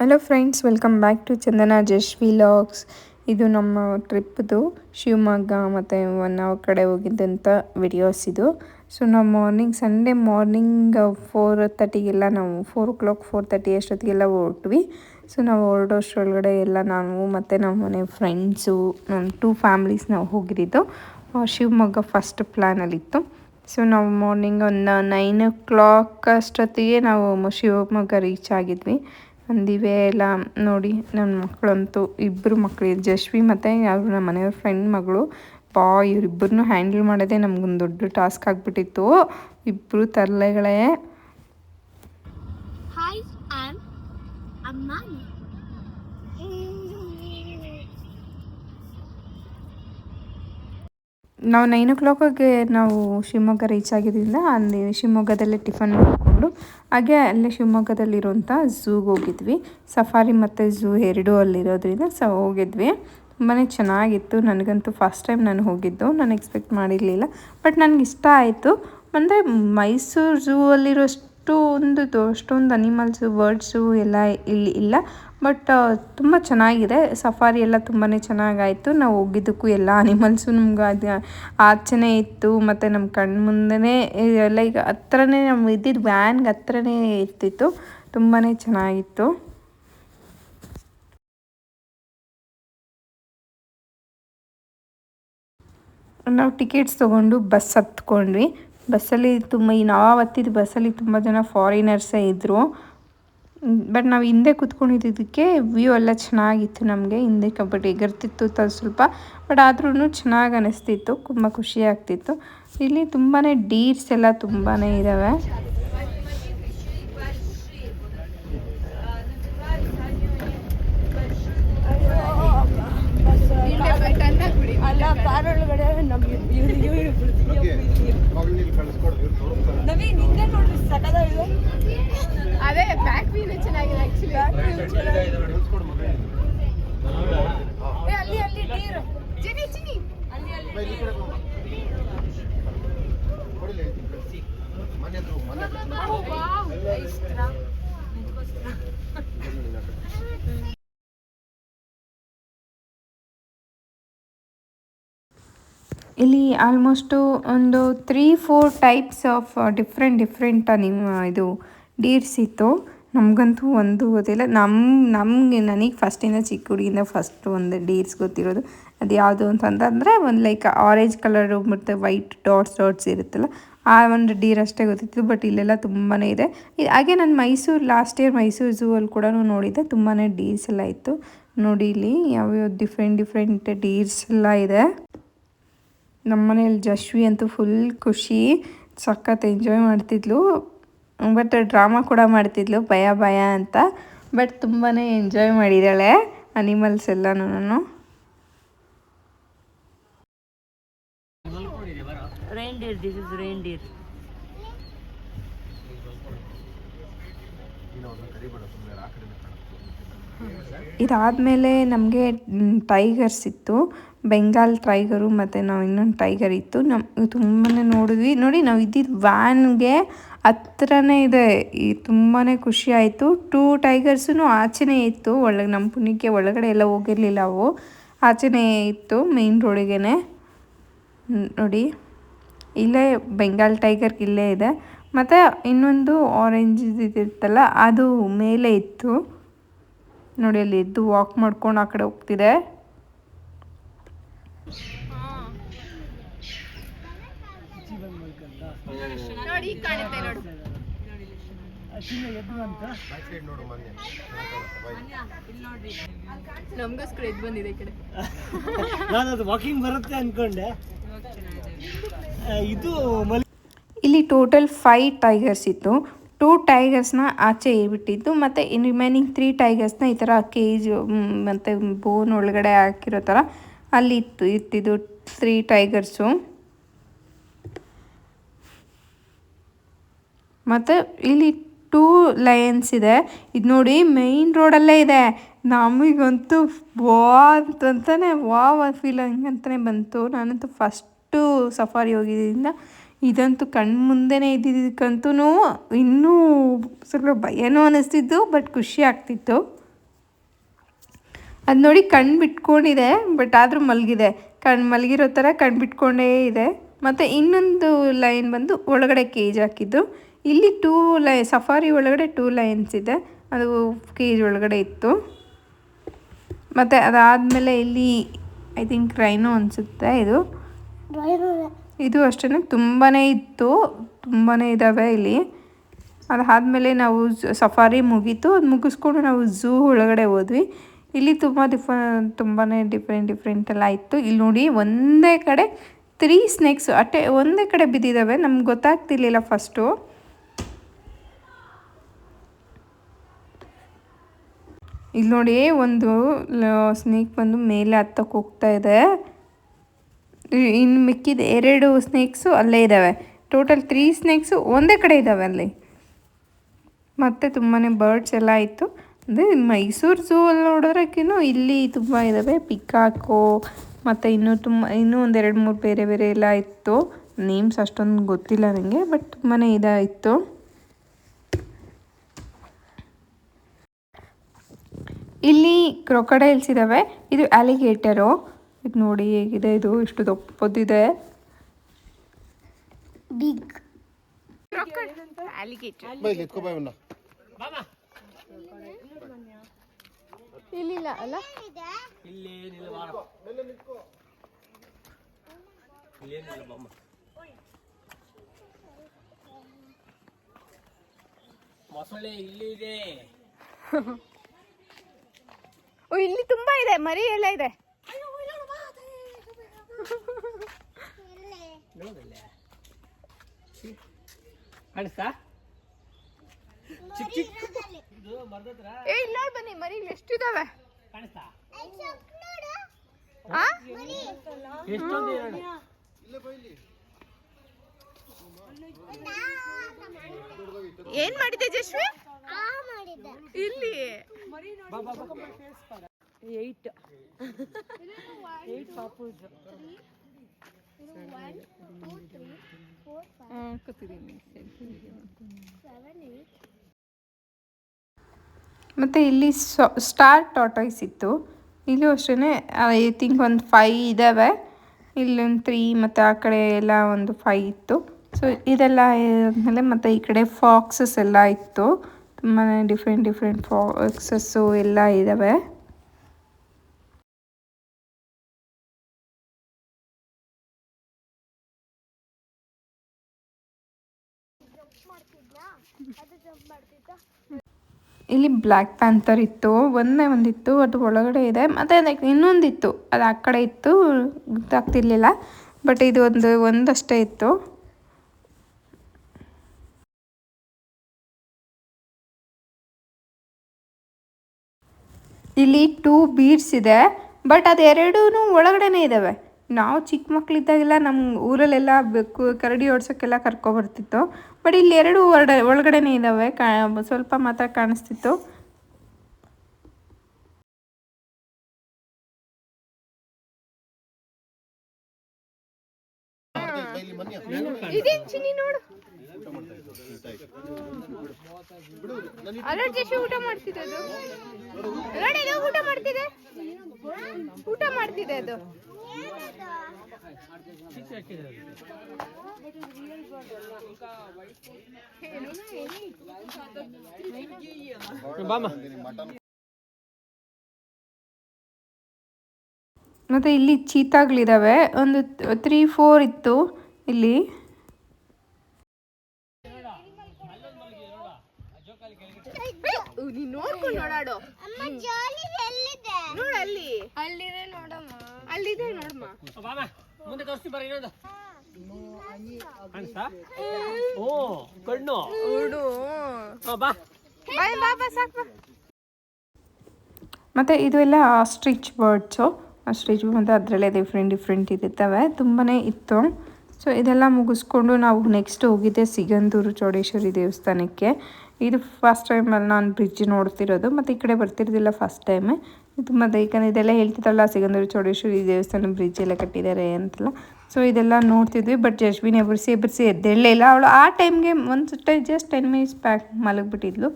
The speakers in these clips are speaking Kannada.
Hello friends, welcome back to Chandana Jashvi logs. ಇದು ನಮ್ಮ ಟ್ರಿಪ್ದು ಶಿವಮೊಗ್ಗ ಮತ್ತು ಹೊನ್ನಾವರ ಕಡೆ ಹೋಗಿದ್ದಂಥ ವಿಡಿಯೋಸ್ ಇದು. ಸೊ ನಾವು ಸಂಡೇ ಮಾರ್ನಿಂಗ್ 4:30ಗೆಲ್ಲ ನಾವು 4:30 ಅಷ್ಟೊತ್ತಿಗೆಲ್ಲ ಹೊರಟ್ವಿ. ಸೊ ನಾವು ಹೊರಡೋಷ್ಟ್ರೊಳಗಡೆ ಎಲ್ಲ ನಾನು ಮತ್ತು ನಮ್ಮ ಮನೆ ಫ್ರೆಂಡ್ಸು, ನಮ್ಮ 2 ಫ್ಯಾಮ್ಲೀಸ್ ನಾವು ಹೋಗಿದ್ದು ಶಿವಮೊಗ್ಗ ಫಸ್ಟ್ ಪ್ಲ್ಯಾನಲ್ಲಿತ್ತು. ಸೊ ನಾವು ಮಾರ್ನಿಂಗ್ ಒಂದು 9 ಅಷ್ಟೊತ್ತಿಗೆ ನಾವು ಶಿವಮೊಗ್ಗ ರೀಚ್ ಆಗಿದ್ವಿ. ಅಂದಿವೆ ಎಲ್ಲ ನೋಡಿ. ನನ್ನ ಮಕ್ಕಳಂತೂ ಇಬ್ಬರು ಮಕ್ಕಳು, ಜಶ್ವಿ ಮತ್ತು ಯಾರು ನಮ್ಮ ಮನೆಯವ್ರ ಫ್ರೆಂಡ್ ಮಗಳು. ಇವರಿಬ್ಬರನ್ನೂ ಹ್ಯಾಂಡಲ್ ಮಾಡೋದೇ ನಮಗೊಂದು ದೊಡ್ಡ ಟಾಸ್ಕ್ ಆಗಿಬಿಟ್ಟಿತ್ತು. ಇಬ್ಬರು ತರಲೆಗಳೇ. ನಾವು 9 ನಾವು ಶಿವಮೊಗ್ಗ ರೀಚ್ ಆಗಿದ್ದರಿಂದ ಅಲ್ಲಿ ಶಿವಮೊಗ್ಗದಲ್ಲೇ ಟಿಫನ್ ಮಾಡಿಕೊಂಡು ಹಾಗೆ ಅಲ್ಲೇ ಶಿವಮೊಗ್ಗದಲ್ಲಿರುವಂಥ ಝೂಗೆ ಹೋಗಿದ್ವಿ. ಸಫಾರಿ ಮತ್ತು ಝೂ ಎರಡೂ ಅಲ್ಲಿರೋದ್ರಿಂದ ಹೋಗಿದ್ವಿ. ತುಂಬಾ ಚೆನ್ನಾಗಿತ್ತು. ನನಗಂತೂ ಫಸ್ಟ್ ಟೈಮ್ ನಾನು ಹೋಗಿದ್ದು, ನಾನು ಎಕ್ಸ್ಪೆಕ್ಟ್ ಮಾಡಿರಲಿಲ್ಲ, ಬಟ್ ನನಗೆ ಇಷ್ಟ ಆಯಿತು. ಅಂದರೆ ಮೈಸೂರು ಝೂ ಅಲ್ಲಿರೋಷ್ಟು ಅಷ್ಟೊಂದು ಅನಿಮಲ್ಸು, ಬರ್ಡ್ಸು ಎಲ್ಲ ಇಲ್ಲಿ ಇಲ್ಲ, ಬಟ್ ತುಂಬ ಚೆನ್ನಾಗಿದೆ. ಸಫಾರಿ ಎಲ್ಲ ತುಂಬಾ ಚೆನ್ನಾಗಾಯಿತು. ನಾವು ಹೋಗಿದ್ದಕ್ಕೂ ಎಲ್ಲ ಅನಿಮಲ್ಸು ನಮ್ಗೆ ಅದು ಆಚೆನೇ ಇತ್ತು, ಮತ್ತು ನಮ್ಮ ಕಣ್ಣು ಮುಂದೆನೇ ಎಲ್ಲ ಈಗ ಹತ್ರನೇ ನಮ್ಮ ಇದ್ದಿದ್ದು ವ್ಯಾನ್ಗೆ ಹತ್ರನೇ ಇರ್ತಿತ್ತು. ತುಂಬಾ ಚೆನ್ನಾಗಿತ್ತು. ನಾವು ಟಿಕೆಟ್ಸ್ ತೊಗೊಂಡು ಬಸ್ ಹತ್ಕೊಂಡ್ವಿ. ಬಸ್ಸಲ್ಲಿ ನಾವು ಹತ್ತಿದ ಬಸ್ಸಲ್ಲಿ ತುಂಬ ಜನ ಫಾರಿನರ್ಸೇ ಇದ್ದರು. ಬಟ್ ನಾವು ಹಿಂದೆ ಕೂತ್ಕೊಂಡಿದ್ದಕ್ಕೆ ವ್ಯೂ ಎಲ್ಲ ಚೆನ್ನಾಗಿತ್ತು. ನಮಗೆ ಹಿಂದೆ ಬಟ್ ಎಗರ್ತಿತ್ತು ಸ್ವಲ್ಪ, ಬಟ್ ಆದ್ರೂ ಚೆನ್ನಾಗಿ ಅನ್ನಿಸ್ತಿತ್ತು. ತುಂಬ ಖುಷಿ ಆಗ್ತಿತ್ತು. ಇಲ್ಲಿ ತುಂಬಾ ಡೀರ್ಸ್ ಎಲ್ಲ ತುಂಬಾ ಇದ್ದಾವೆ. ಅದೇ ಬ್ಯಾಕ್ ವ್ಯೂನೇ ಚೆನ್ನಾಗಿದೆ ಆಕ್ಚುಲಿ. ಅಲ್ಲಿ ಡೀರ್ ಚಿನಿ ಚಿನಿ ಅಲ್ಲಿ ಇಲ್ಲಿ ಆಲ್ಮೋಸ್ಟು ಒಂದು 3-4 ಟೈಪ್ಸ್ ಆಫ್ ಡಿಫ್ರೆಂಟ್ ಇದು ಡೀರ್ಸ್ ಇತ್ತು. ನಮಗಂತೂ ಒಂದು ಗೊತ್ತಿಲ್ಲ. ನನಗೆ ಫಸ್ಟಿಂದ ಚಿಕ್ಕ ಹುಡುಗಿಯಿಂದ ಫಸ್ಟ್ ಒಂದು ಡೀರ್ಸ್ ಗೊತ್ತಿರೋದು. ಅದು ಯಾವುದು ಅಂತಂದರೆ ಒಂದು ಲೈಕ್ ಆರೆಂಜ್ ಕಲರು ಮತ್ತು ವೈಟ್ ಡಾಟ್ಸ್ ಇರುತ್ತಲ್ಲ, ಆ ಒಂದು ಡೀರ್ ಅಷ್ಟೇ ಗೊತ್ತಿತ್ತು. ಬಟ್ ಇಲ್ಲೆಲ್ಲ ತುಂಬಾ ಇದೆ. ಹಾಗೆ ನಾನು ಲಾಸ್ಟ್ ಇಯರ್ ಮೈಸೂರು ಝೂ ಅಲ್ಲಿ ಕೂಡ ನೋಡಿದ್ದೆ. ತುಂಬಾ ಡೀರ್ಸ್ ಎಲ್ಲ ಇತ್ತು. ನೋಡಿ ಇಲ್ಲಿ ಯಾವ್ಯಾವ ಡಿಫ್ರೆಂಟ್ ಡೀರ್ಸ್ ಎಲ್ಲ ಇದೆ. ನಮ್ಮ ಮನೇಲಿ ಜಶ್ವಿ ಅಂತೂ ಫುಲ್ ಖುಷಿ, ಸಖತ್ ಎಂಜಾಯ್ ಮಾಡ್ತಿದ್ಲು. ಬಟ್ ಡ್ರಾಮಾ ಕೂಡ ಮಾಡ್ತಿದ್ಲು ಭಯ ಅಂತ. ಬಟ್ ತುಂಬಾ ಎಂಜಾಯ್ ಮಾಡಿದ್ದಾಳೆ ಅನಿಮಲ್ಸ್ ಎಲ್ಲನೂ. ಇದಾದಮೇಲೆ ನಮಗೆ ಟೈಗರ್ಸ್ ಇತ್ತು, ಬೆಂಗಾಲ್ ಟೈಗರು ಮತ್ತು ನಾವು ಇನ್ನೊಂದು ಟೈಗರ್ ಇತ್ತು. ತುಂಬಾ ನೋಡಿದ್ವಿ. ನೋಡಿ, ನಾವು ಇದ್ದಿದ್ದು ವ್ಯಾನ್ಗೆ ಹತ್ರನೇ ಇದೆ. ತುಂಬಾ ಖುಷಿ ಆಯಿತು. 2 ಟೈಗರ್ಸೂ ಆಚೆನೇ ಇತ್ತು. ನಮ್ಮ ಪುಣ್ಯಕ್ಕೆ ಒಳಗಡೆ ಎಲ್ಲ ಹೋಗಿರಲಿಲ್ಲ, ಅವು ಆಚೆನೇ ಇತ್ತು ಮೇನ್ ರೋಡಿಗೆ. ನೋಡಿ, ಇಲ್ಲೇ ಬೆಂಗಾಲ್ ಟೈಗರ್ ಇಲ್ಲೇ ಇದೆ. ಮತ್ತು ಇನ್ನೊಂದು ಆರೆಂಜ್ ಇದಿತ್ತಲ್ಲ, ಅದು ಮೇಲೆ ಇತ್ತು. ನೋಡಿ, ಅಲ್ಲಿ ಎದ್ದು ವಾಕ್ ಮಾಡ್ಕೊಂಡು ಆ ಕಡೆ ಹೋಗ್ತಿದೆ. ನಮಗೋಸ್ಕರ ಎದ್ದು ಬಂದಿದೆ ಈ ಕಡೆ. ನಾನು ಅದು ವಾಕಿಂಗ್ ಬರುತ್ತೆ ಅನ್ಕೊಂಡೆ. ಇಲ್ಲಿ ಟೋಟಲ್ 5 ಟೈಗರ್ಸ್ ಇತ್ತು. 2 ಟೈಗರ್ಸ್ನ ಆಚೆ ಇಟ್ಬಿಟ್ಟಿದ್ದು, ಮತ್ತು ರಿಮೈನಿಂಗ್ 3 ಟೈಗರ್ಸ್ನ ಈ ಥರ ಕೇಜ್ ಮತ್ತು ಬೋನ್ ಒಳಗಡೆ ಹಾಕಿರೋ ಥರ ಅಲ್ಲಿ ಇತ್ತಿದ್ದು 3 ಟೈಗರ್ಸು. ಮತ್ತು ಇಲ್ಲಿ 2 ಲಯನ್ಸ್ ಇದೆ. ಇದು ನೋಡಿ, ಮೇಯ್ನ್ ರೋಡಲ್ಲೇ ಇದೆ. ನಮಗಂತೂ ವಾವ್ ಫೀಲ್ ಹಂಗಂತಲೇ ಬಂತು. ನಾನಂತೂ ಫಸ್ಟು ಸಫಾರಿ ಹೋಗಿದ್ದರಿಂದ ಇದಂತೂ ಕಣ್ಣು ಮುಂದೆನೇ ಇದ್ದಿದ್ದಕ್ಕಂತೂ ಇನ್ನೂ ಸ್ವಲ್ಪ ಭಯನೂ ಅನ್ನಿಸ್ತಿದ್ದು, ಬಟ್ ಖುಷಿ ಆಗ್ತಿತ್ತು. ಅದು ನೋಡಿ ಕಣ್ಣು ಬಿಟ್ಕೊಂಡಿದೆ, ಬಟ್ ಆದರೂ ಮಲಗಿದೆ. ಮಲಗಿರೋ ಥರ ಕಣ್ಣು ಬಿಟ್ಕೊಂಡೇ ಇದೆ. ಮತ್ತು ಇನ್ನೊಂದು ಲೈನ್ ಬಂದು ಒಳಗಡೆ ಕೇಜ್ ಹಾಕಿದ್ದು. ಇಲ್ಲಿ ಸಫಾರಿ ಒಳಗಡೆ 2 ಲೈನ್ಸ್ ಇದೆ, ಅದು ಕೇಜ್ ಒಳಗಡೆ ಇತ್ತು. ಮತ್ತು ಅದಾದಮೇಲೆ ಇಲ್ಲಿ ಐ ಥಿಂಕ್ ರೈನೋ ಅನಿಸುತ್ತೆ ಇದು ಅಷ್ಟೇ. ತುಂಬಾ ಇತ್ತು, ತುಂಬಾ ಇದ್ದಾವೆ ಇಲ್ಲಿ. ಅದಾದಮೇಲೆ ನಾವು ಸಫಾರಿ ಮುಗೀತು. ಅದು ಮುಗಿಸ್ಕೊಂಡು ನಾವು ಝೂ ಒಳಗಡೆ ಹೋದ್ವಿ. ಇಲ್ಲಿ ತುಂಬಾ ಡಿಫ್ರೆಂಟ್ ಎಲ್ಲ ಇತ್ತು. ಇಲ್ಲಿ ನೋಡಿ ಒಂದೇ ಕಡೆ 3 ಸ್ನೇಕ್ಸ್ ಒಂದೇ ಕಡೆ ಬಿದ್ದಿದ್ದಾವೆ. ನಮ್ಗೆ ಗೊತ್ತಾಗ್ತಿರ್ಲಿಲ್ಲ ಫಸ್ಟು. ಇಲ್ಲಿ ನೋಡಿ ಒಂದು ಸ್ನೇಕ್ ಬಂದು ಮೇಲೆ ಹತ್ತಕ್ಕೆ ಹೋಗ್ತಾ ಇದೆ. ಇನ್ನು ಮಿಕ್ಕಿದ 2 ಸ್ನೇಕ್ಸು ಅಲ್ಲೇ ಇದ್ದಾವೆ. ಟೋಟಲ್ 3 ಸ್ನೇಕ್ಸು ಒಂದೇ ಕಡೆ ಇದ್ದಾವೆ ಅಲ್ಲಿ. ಮತ್ತು ತುಂಬಾ ಬರ್ಡ್ಸ್ ಎಲ್ಲ ಇತ್ತು. ಅಂದರೆ ಮೈಸೂರು ಝೂ ಅಲ್ಲಿ ನೋಡೋದಕ್ಕಿಂತ ಇಲ್ಲಿ ತುಂಬ ಇದ್ದಾವೆ. ಪಿಕಾಕೋ ಮತ್ತು ಇನ್ನೂ ಒಂದು 2-3 ಬೇರೆ ಎಲ್ಲ ಇತ್ತು. ನೇಮ್ಸ್ ಅಷ್ಟೊಂದು ಗೊತ್ತಿಲ್ಲ ನನಗೆ, ಬಟ್ ತುಂಬಾ ಇತ್ತು. ಇಲ್ಲಿ ಕ್ರೊಕೊಡೈಲ್ಸ್ ಇದ್ದಾವೆ. ಇದು ಅಲಿಗೇಟರು. ಇದು ನೋಡಿ ಹೇಗಿದೆ, ಇದು ಎಷ್ಟು ದಪ್ಪದಿದೆ. ಬಿಗ್ ಇಲ್ಲಿಲ್ಲ ಅಲ್ಲ, ಮೊಸಳೆ ಇಲ್ಲಿ ಇದೆ. ಓ ಇಲ್ಲಿ ತುಂಬಾ ಇದೆ, ಮರಿ ಎಲ್ಲ ಇದೆ. ಕಾಣಿಸ್ತಾ? ಏ ಇಲ್ಲ ಬನ್ನಿ, ಮರಿ ಎಷ್ಟಿದಾವೆ ಕಾಣಿಸ್ತಾ? ಆ ಎಷ್ಟೊಂದು ಏನ್ ಮಾಡಿದೆ ಜಶ್ವಿ? ಇಲ್ಲಿ 8 ಪಾಪುಸ್. ಮತ್ತು ಇಲ್ಲಿ ಸ್ಟಾರ್ ಟಾಟಾಯ್ಸ್ ಇತ್ತು. ಇಲ್ಲೂ ಅಷ್ಟೇ ಐ ಥಿಂಕ್ ಒಂದು 5 ಇದ್ದಾವೆ. ಇಲ್ಲೊಂದು 3 ಮತ್ತು ಆ ಕಡೆ ಎಲ್ಲ ಒಂದು 5 ಇತ್ತು. ಸೊ ಇದೆಲ್ಲ ಆದಮೇಲೆ ಮತ್ತು ಈ ಕಡೆ ಫಾಕ್ಸಸ್ ಎಲ್ಲ ಇತ್ತು. ತುಂಬಾ ಡಿಫ್ರೆಂಟ್ ಫಾಕ್ಸಸ್ಸು ಎಲ್ಲ ಇದ್ದಾವೆ. ಇಲ್ಲಿ ಬ್ಲ್ಯಾಕ್ ಪ್ಯಾಂಥರ್ ಇತ್ತು, ಒಂದಿತ್ತು, ಅದು ಒಳಗಡೆ ಇದೆ. ಮತ್ತು ಅದಕ್ಕೆ ಇನ್ನೊಂದಿತ್ತು, ಅದು ಆ ಕಡೆ ಇತ್ತು, ಗೊತ್ತಾಗ್ತಿರ್ಲಿಲ್ಲ. ಬಟ್ ಇದು ಒಂದಷ್ಟೇ ಇತ್ತು. ಇಲ್ಲಿ 2 ಬೀಡ್ಸ್ ಇದೆ, ಬಟ್ ಅದು 2 ಒಳಗಡೆನೇ ಇದ್ದಾವೆ. ನಾವು ಚಿಕ್ಕ ಮಕ್ಕಳಿದ್ದಾಗೆಲ್ಲ ನಮ್ಮ ಊರಲ್ಲೆಲ್ಲ ಕರಡಿ ಓಡ್ಸೋಕ್ಕೆಲ್ಲ ಕರ್ಕೊಬರ್ತಿತ್ತು. ಬಟ್ ಇಲ್ಲಿ 2 ಒಳಗಡೆನೇ ಇದ್ದಾವೆ. ಸ್ವಲ್ಪ ಮಾತ್ರ ಕಾಣಿಸ್ತಿತ್ತು. ಇದೇನ್ ಚಿನ್ನಿ ನೋಡು, ಅಲರ್ಟ್ ಜಶಿ ಊಟ ಮಾಡ್ತಿದೆ ಅದು. ನೋಡಿ ಇದು ಊಟ ಮಾಡ್ತಿದೆ ಅದು. ಮತ್ತು ಇಲ್ಲಿ ಚೀತಾಗಳಿದ್ದಾವೆ. ಒಂದು 3-4 ಇತ್ತು ಇಲ್ಲಿ. ನೀನ್ ನೋಡ್ಕೊಂಡು ನೋಡಾಡು. ನೋಡು ಅಲ್ಲಿದೆ ನೋಡಮ್ಮ, ಅಲ್ಲಿದೆ ನೋಡಮ್ಮ. ಮುಂದೆ ತೋರಿಸ್ತಿ ಬರ ಇನ್ನೊಂದು ಕಾಣಿಸ್ತಾ? ಓ ಕಣ್ಣು ನೋಡು. ಬಾ ಬಾ ಸಾಕು. ಮತ್ತು ಇದು ಎಲ್ಲ ಆಸ್ಟ್ರಿಚ್ ಬರ್ಡ್ಸು. ಆಸ್ಟ್ರಿಚ್ ಮತ್ತು ಅದರಲ್ಲೇ ಡಿಫ್ರೆಂಟ್ ಇರುತ್ತವೆ. ತುಂಬಾ ಇತ್ತು. ಸೊ ಇದೆಲ್ಲ ಮುಗಿಸ್ಕೊಂಡು ನಾವು ನೆಕ್ಸ್ಟ್ ಹೋಗಿದ್ದೆ ಸಿಗಂದೂರು ಚೌಡೇಶ್ವರಿ ದೇವಸ್ಥಾನಕ್ಕೆ. ಇದು ಫಸ್ಟ್ ಟೈಮಲ್ಲಿ ನಾನು ಬ್ರಿಡ್ಜ್ ನೋಡ್ತಿರೋದು, ಮತ್ತು ಈ ಕಡೆ ಬರ್ತಿರೋದಿಲ್ಲ ಫಸ್ಟ್ ಟೈಮೇ. ತುಂಬ ಯಾಕಂದರೆ ಇದೆಲ್ಲ ಹೇಳ್ತಿದ್ದಲ್ಲ, ಸಿಗಂದೂರು ಚೌಡೇಶ್ವರಿ ದೇವಸ್ಥಾನ ಬ್ರಿಡ್ಜ್ ಎಲ್ಲ ಕಟ್ಟಿದ್ದಾರೆ ಅಂತೆಲ್ಲ. ಸೊ ಇದೆಲ್ಲ ನೋಡ್ತಿದ್ವಿ. ಬಟ್ ಜಶ್ವಿನ್ ಎಬ್ಬರಿಸಿ ಎದ್ದೇಳಲೇ ಇಲ್ಲ. ಅವಳು ಆ ಟೈಮ್ಗೆ ಜಸ್ಟ್ 10 ಮಿನಿಟ್ಸ್ ಬ್ಯಾಕ್ ಮಲಗಿಬಿಟ್ಟಿದ್ಲು.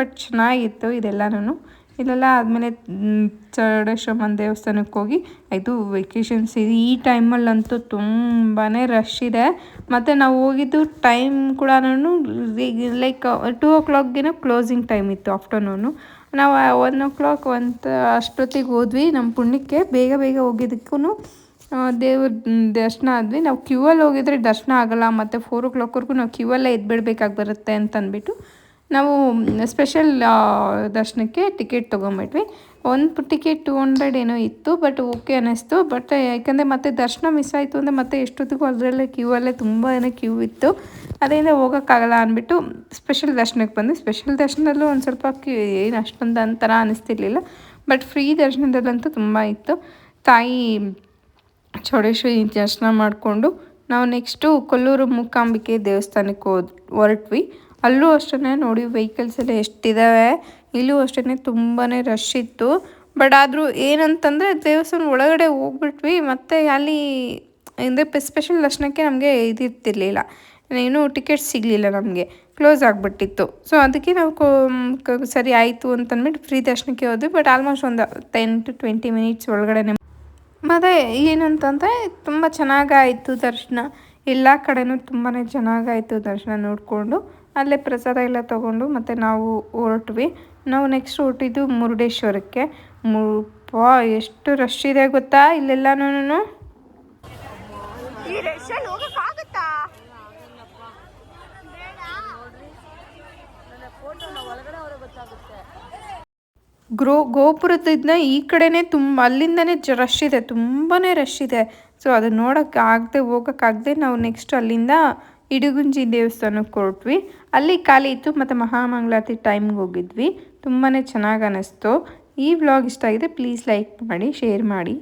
ಬಟ್ ಚೆನ್ನಾಗಿತ್ತು ಇದೆಲ್ಲನೂ. ಇಲ್ಲೆಲ್ಲ ಆದಮೇಲೆ ಚೌಡೇಶ್ವರಮ್ಮನ ದೇವಸ್ಥಾನಕ್ಕೆ ಹೋಗಿ ಇದು ವೆಕೇಷನ್ಸ್ ಈ ಟೈಮಲ್ಲಂತೂ ತುಂಬಾ ರಶ್ ಇದೆ. ಮತ್ತು ನಾವು ಹೋಗಿದ್ದು ಟೈಮ್ ಕೂಡ ಲೈಕ್ 2 o'clockಗೇನೋ ಕ್ಲೋಸಿಂಗ್ ಟೈಮ್ ಇತ್ತು ಆಫ್ಟರ್ನೂನು. ನಾವು 1 o'clock ಅಷ್ಟೊತ್ತಿಗೆ ಹೋದ್ವಿ. ನಮ್ಮ ಪುಣ್ಯಕ್ಕೆ ಬೇಗ ಬೇಗ ಹೋಗಿದ್ದಕ್ಕೂ ದೇವ್ರ ದರ್ಶನ ಆದ್ವಿ. ನಾವು ಕ್ಯೂವಲ್ಲಿ ಹೋಗಿದ್ರೆ ದರ್ಶನ ಆಗೋಲ್ಲ, ಮತ್ತು 4 o'clockವರೆಗೂ ನಾವು ಕ್ಯೂವಲ್ಲೇ ಎದ್ಬಿಡ್ಬೇಕಾಗಿ ಬರುತ್ತೆ ಅಂತಂದ್ಬಿಟ್ಟು ನಾವು ಸ್ಪೆಷಲ್ ದರ್ಶನಕ್ಕೆ ಟಿಕೆಟ್ ತೊಗೊಂಬಿಟ್ವಿ. ಒಂದು ಟಿಕೆಟ್ 200 ಏನೋ ಇತ್ತು, ಬಟ್ ಓಕೆ ಅನ್ನಿಸ್ತು. ಬಟ್ ಯಾಕಂದರೆ ಮತ್ತೆ ದರ್ಶನ ಮಿಸ್ ಆಯಿತು ಅಂದರೆ ಮತ್ತೆ ಎಷ್ಟೊತ್ತಿಗೂ ಅದರಲ್ಲೇ ಕ್ಯೂವಲ್ಲೇ ತುಂಬಾ ಕ್ಯೂ ಇತ್ತು. ಅದರಿಂದ ಹೋಗೋಕ್ಕಾಗಲ್ಲ ಅಂದ್ಬಿಟ್ಟು ಸ್ಪೆಷಲ್ ದರ್ಶನಕ್ಕೆ ಬಂದ್ವಿ. ಸ್ಪೆಷಲ್ ದರ್ಶನದಲ್ಲೂ ಒಂದು ಸ್ವಲ್ಪ ಏನು ಅಷ್ಟೊಂದು ಒಂಥರ ಅನ್ನಿಸ್ತಿರ್ಲಿಲ್ಲ, ಬಟ್ ಫ್ರೀ ದರ್ಶನದಲ್ಲಂತೂ ತುಂಬ ಇತ್ತು. ತಾಯಿ ಚೌಡೇಶ್ವರಿ ದರ್ಶನ ಮಾಡಿಕೊಂಡು ನಾವು ನೆಕ್ಸ್ಟು ಕೊಲ್ಲೂರು ಮೂಕಾಂಬಿಕೆ ದೇವಸ್ಥಾನಕ್ಕೆ ಹೊರಟ್ವಿ. ಅಲ್ಲೂ ಅಷ್ಟೇ ನೋಡಿ ವೆಹಿಕಲ್ಸ್ ಎಲ್ಲ ಎಷ್ಟಿದ್ದಾವೆ. ಇಲ್ಲೂ ಅಷ್ಟೇ ತುಂಬಾ ರಶ್ ಇತ್ತು. ಬಟ್ ಆದರೂ ಏನಂತಂದರೆ ದೇವಸ್ಥಾನ ಒಳಗಡೆ ಹೋಗ್ಬಿಟ್ವಿ, ಮತ್ತು ಅಲ್ಲಿ ಅಂದರೆ ಸ್ಪೆಷಲ್ ದರ್ಶನಕ್ಕೆ ನಮಗೆ ಇದಿರ್ತಿರ್ಲಿಲ್ಲ, ಏನೂ ಟಿಕೆಟ್ ಸಿಗಲಿಲ್ಲ, ನಮಗೆ ಕ್ಲೋಸ್ ಆಗಿಬಿಟ್ಟಿತ್ತು. ಸೊ ಅದಕ್ಕೆ ನಾವು ಸರಿ ಆಯಿತು ಅಂತಂದ್ಬಿಟ್ಟು ಫ್ರೀ ದರ್ಶನಕ್ಕೆ ಹೋದ್ವಿ. ಬಟ್ ಆಲ್ಮೋಸ್ಟ್ ಒಂದು 10 to 20 minutes ಒಳಗಡೆ. ಮತ್ತು ಏನಂತಂದರೆ ತುಂಬ ಚೆನ್ನಾಗಾಯಿತು ದರ್ಶನ. ಎಲ್ಲ ಕಡೆನೂ ತುಂಬಾ ಚೆನ್ನಾಗಾಯಿತು ದರ್ಶನ ನೋಡಿಕೊಂಡು. ಅಲ್ಲೇ ಪ್ರಸಾದ ಎಲ್ಲ ತೊಗೊಂಡು ಮತ್ತು ನಾವು ಹೊರಟ್ವಿ. ನಾವು ನೆಕ್ಸ್ಟ್ ಹೊರಟಿದ್ದು ಮುರುಡೇಶ್ವರಕ್ಕೆ. ಎಷ್ಟು ರಶ್ ಇದೆ ಗೊತ್ತಾ ಇಲ್ಲೆಲ್ಲನೂ. ಗೋಪುರದಿಂದ ಈ ಕಡೆನೇ ಅಲ್ಲಿಂದನೇ ರಶ್ ಇದೆ, ತುಂಬಾ ರಶ್ ಇದೆ. ಸೊ ಅದು ಹೋಗೋಕ್ಕಾಗದೆ ನಾವು ನೆಕ್ಸ್ಟ್ ಅಲ್ಲಿಂದ ಇಡಗುಂಜಿ ದೇವಸ್ಥಾನಕ್ಕೆ ಹೊರಟ್ವಿ. ಅಲ್ಲಿ ಖಾಲಿ ಇತ್ತು, ಮತ್ತು ಮಹಾಮಂಗಳಾರತಿ ಟೈಮ್ಗೆ ಹೋಗಿದ್ವಿ. ತುಂಬಾ ಚೆನ್ನಾಗಿ ಅನ್ನಿಸ್ತು. ಈ ವ್ಲಾಗ್ ಇಷ್ಟ ಆಗಿದೆ, ಪ್ಲೀಸ್ ಲೈಕ್ ಮಾಡಿ, ಶೇರ್ ಮಾಡಿ.